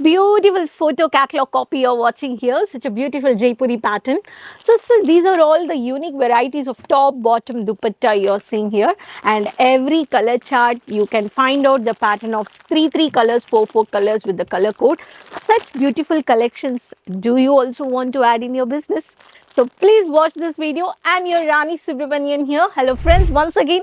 Beautiful photo catalog copy you're watching here. Such a beautiful Jaipuri pattern. So these are all the unique varieties of top, bottom dupatta you're seeing here. And every color chart, you can find out the pattern of three colors, four colors with the color code. Such beautiful collections. Do you also want to add in your business? So please watch this video. I'm your Rani Subramanian here. Hello friends, once again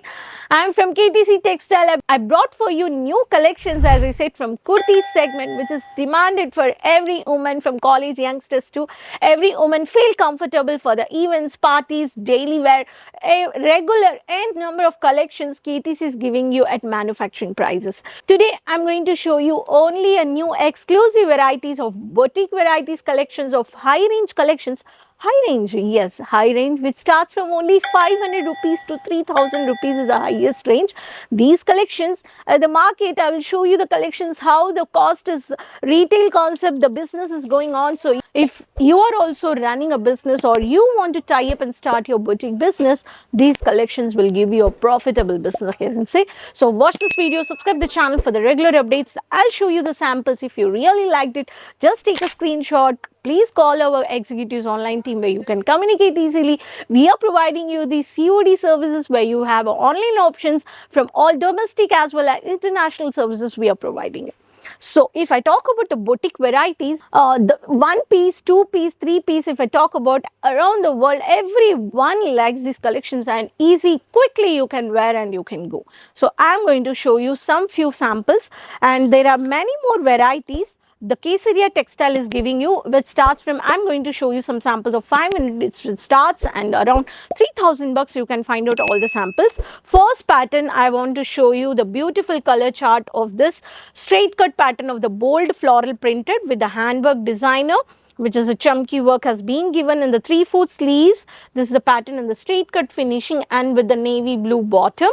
I'm from KTC Textile. I brought for you new collections, as I said, from Kurti segment, which is demanded for every woman, from college youngsters to every woman feel comfortable for the events, parties, daily wear, a regular and number of collections KTC is giving you at manufacturing prices. Today I'm going to show you only a new exclusive varieties of boutique varieties collections of high range collections. High range, yes, high range, which starts from only 500 rupees to 3000 rupees is the highest range. These collections, the market, I will show you the collections, how the cost is, retail concept, the business is going on. So if you are also running a business or you want to tie up and start your boutique business, these collections will give you a profitable business, I can say. So watch this video, subscribe the channel for the regular updates. I'll show you the samples. If you really liked it, just take a screenshot. Please call our executives online team where you can communicate easily. We are providing you these COD services where you have online options from all domestic as well as international services we are providing. So if I talk about the boutique varieties, the 1 piece, 2 piece, 3 piece, if I talk about around the world, everyone likes these collections and easy, quickly you can wear and you can go. So I am going to show you some few samples, and there are many more varieties the Kesaria Textile is giving you, which starts from, I'm going to show you some samples of 500, it starts, and around 3000 bucks you can find out all the samples. First pattern, I want to show you the beautiful color chart of this straight cut pattern of the bold floral printed with the handwork designer, which is a chunky work has been given in the 3/4 sleeves. This is the pattern in the straight cut finishing and with the navy blue bottom.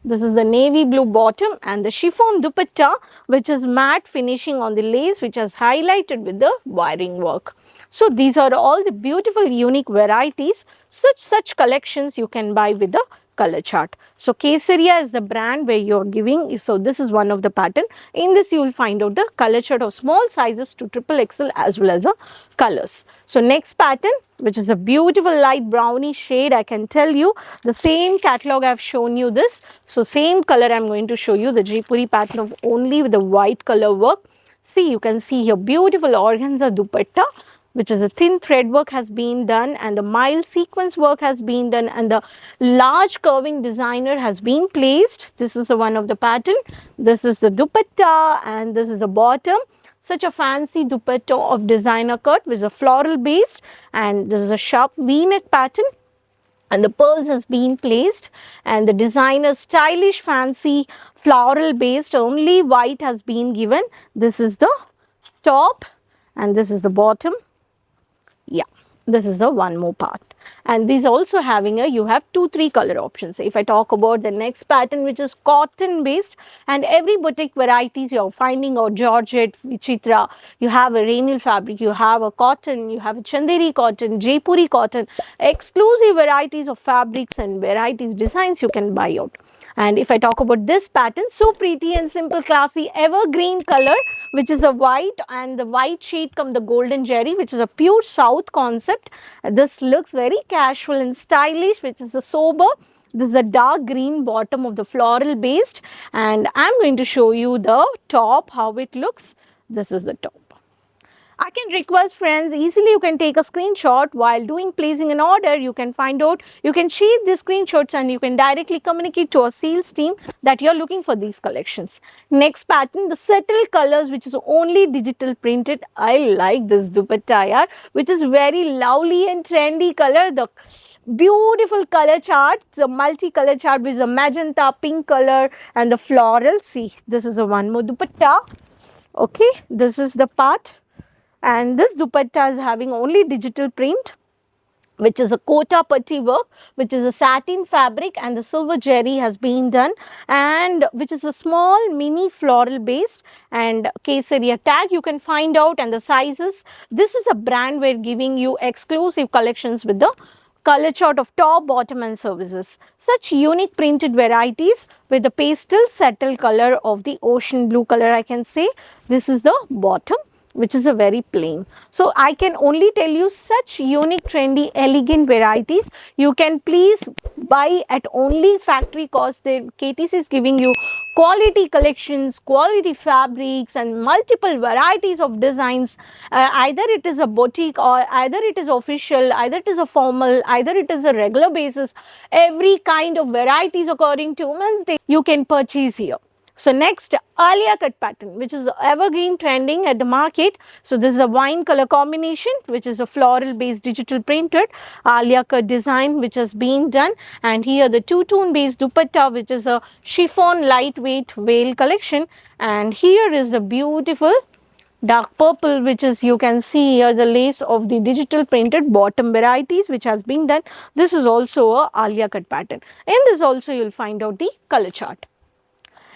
This is the navy blue bottom and the chiffon dupatta, which is matte finishing on the lace, which is highlighted with the wiring work. So these are all the beautiful unique varieties. Such collections you can buy with the color chart. So Kesaria is the brand where you're giving. So this is one of the pattern. In this you will find out the color chart of small sizes to XXL as well as the colors. So next pattern, which is a beautiful light brownish shade, I can tell you the same catalog I've shown you this. So same color I'm going to show you the Jaipuri pattern of only with the white color work. See, you can see here beautiful organza dupatta, which is a thin thread work has been done and the mild sequence work has been done and the large curving designer has been placed. This is one of the pattern. This is the dupatta and this is the bottom. Such a fancy dupatta of designer cut with a floral based, and this is a sharp v-neck pattern and the pearls has been placed, and the designer stylish fancy floral based, only white has been given. This is the top and this is the bottom. Yeah, this is the one more part, and this also having you have 2-3 color options. If I talk about the next pattern, which is cotton based, and every boutique varieties you're finding out Georgette, Vichitra, you have a rainil fabric, you have a cotton, you have a Chanderi cotton, Jaipuri cotton, exclusive varieties of fabrics and varieties designs you can buy out. And if I talk about this pattern, so pretty and simple, classy, evergreen color, which is a white, and the white shade come the golden jerry, which is a pure south concept. This looks very casual and stylish, which is a sober. This is a dark green bottom of the floral based, and I'm going to show you the top, how it looks. This is the top. I can request friends, easily you can take a screenshot while doing placing an order. You can find out, you can share the screenshots and you can directly communicate to our sales team that you're looking for these collections. Next pattern, the subtle colors, which is only digital printed. I like this dupatta, which is very lovely and trendy color. The beautiful color chart, the multi-color chart with the magenta, pink color and the floral. See, this is a one more dupatta. Okay, this is the part. And this dupatta is having only digital print, which is a kota patti work, which is a satin fabric, and the silver jerry has been done, and which is a small mini floral based, and Kesaria tag you can find out, and the sizes. This is a brand we're giving you exclusive collections with the color chart of top, bottom and services. Such unique printed varieties with the pastel settle color of the ocean blue color, I can say. This is the bottom, which is a very plain. So I can only tell you such unique, trendy, elegant varieties. You can please buy at only factory cost. The KTC is giving you quality collections, quality fabrics and multiple varieties of designs. Either it is a boutique or either it is official, either it is a formal, either it is a regular basis. Every kind of varieties according to Women's Day you can purchase here. So next, Alia cut pattern, which is evergreen trending at the market. So this is a wine color combination, which is a floral based digital printed Alia cut design, which has been done. And here the two-tone based dupatta, which is a chiffon lightweight veil collection. And here is the beautiful dark purple, which is, you can see here the lace of the digital printed bottom varieties, which has been done. This is also a Alia cut pattern. In this also you will find out the color chart.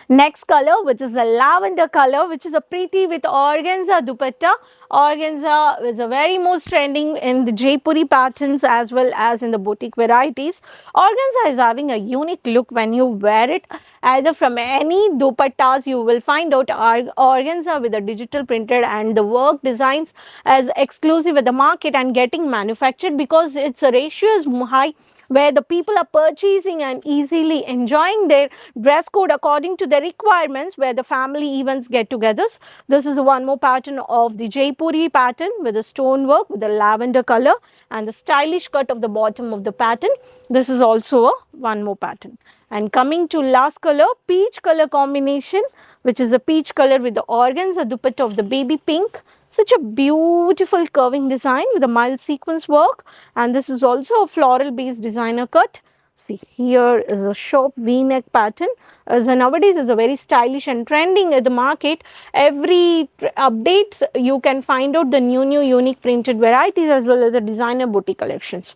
Next color, which is a lavender color, which is a pretty with organza dupatta. Organza is a very most trending in the Jaipuri patterns as well as in the boutique varieties. Organza is having a unique look when you wear it. Either from any dupattas you will find out organza with a digital printed and the work designs as exclusive at the market and getting manufactured, because its ratio is high, where the people are purchasing and easily enjoying their dress code according to their requirements, where the family events get togethers. This is one more pattern of the Jaipuri pattern with the stone work with the lavender color and the stylish cut of the bottom of the pattern. This is also one more pattern. And coming to last color, peach color combination, which is a peach color with the organza dupatta of the baby pink. Such a beautiful curving design with a mild sequence work, and this is also a floral based designer cut. See, here is a short V-neck pattern. As nowadays is a very stylish and trending at the market. Every updates you can find out the new unique printed varieties as well as the designer boutique collections.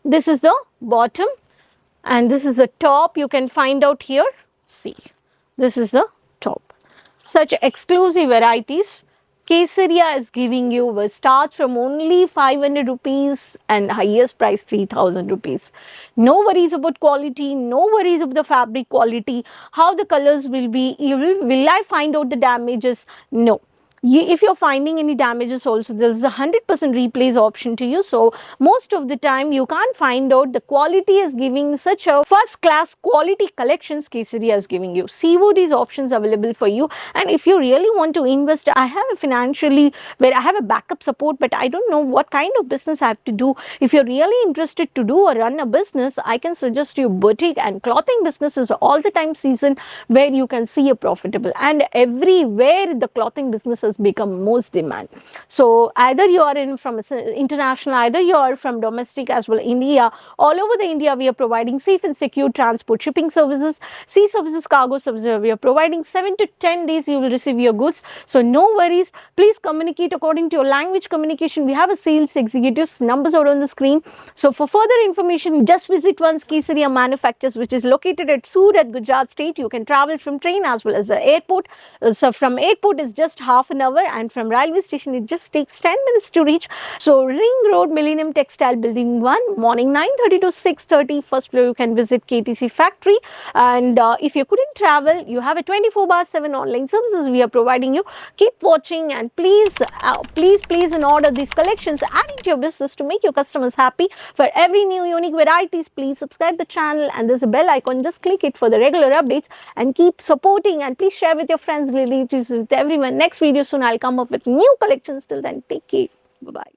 This is the bottom and this is the top. You can find out here. See, this is the top. Such exclusive varieties Kesaria is giving you will start from only 500 rupees and highest price 3000 rupees. No worries about quality, no worries about the fabric quality, how the colors will be, will I find out the damages? No. If you're finding any damages also, there's a 100% replace option to you. So most of the time you can't find out. The quality is giving such a first class quality collections Kesaria is giving you. COD's options available for you. And if you really want to invest, I have a financially where I have a backup support, but I don't know what kind of business I have to do. If you're really interested to do or run a business, I can suggest you boutique and clothing businesses all the time season where you can see a profitable, and everywhere the clothing business become most demand. So either you are in from international, either you are from domestic as well India, all over the India we are providing safe and secure transport shipping services, sea services, cargo services. We are providing 7 to 10 days you will receive your goods. So no worries, please communicate according to your language communication. We have a sales executives, numbers are on the screen. So for further information, just visit once Kesaria Manufactures, which is located at Surat, Gujarat state. You can travel from train as well as the airport. So from airport is just half an hour, and from railway station it just takes 10 minutes to reach. So Ring Road, Millennium Textile Building 1, morning 9:30 to 6:30. First floor you can visit KTC factory, and if you couldn't travel, you have a 24/7 online services we are providing you. Keep watching and please and order these collections, add it to your business to make your customers happy. For every new unique varieties, please subscribe the channel and there's a bell icon, just click it for the regular updates and keep supporting, and please share with your friends, relatives, with everyone. Next video soon I'll come up with new collections. Till then, take care. Bye-bye.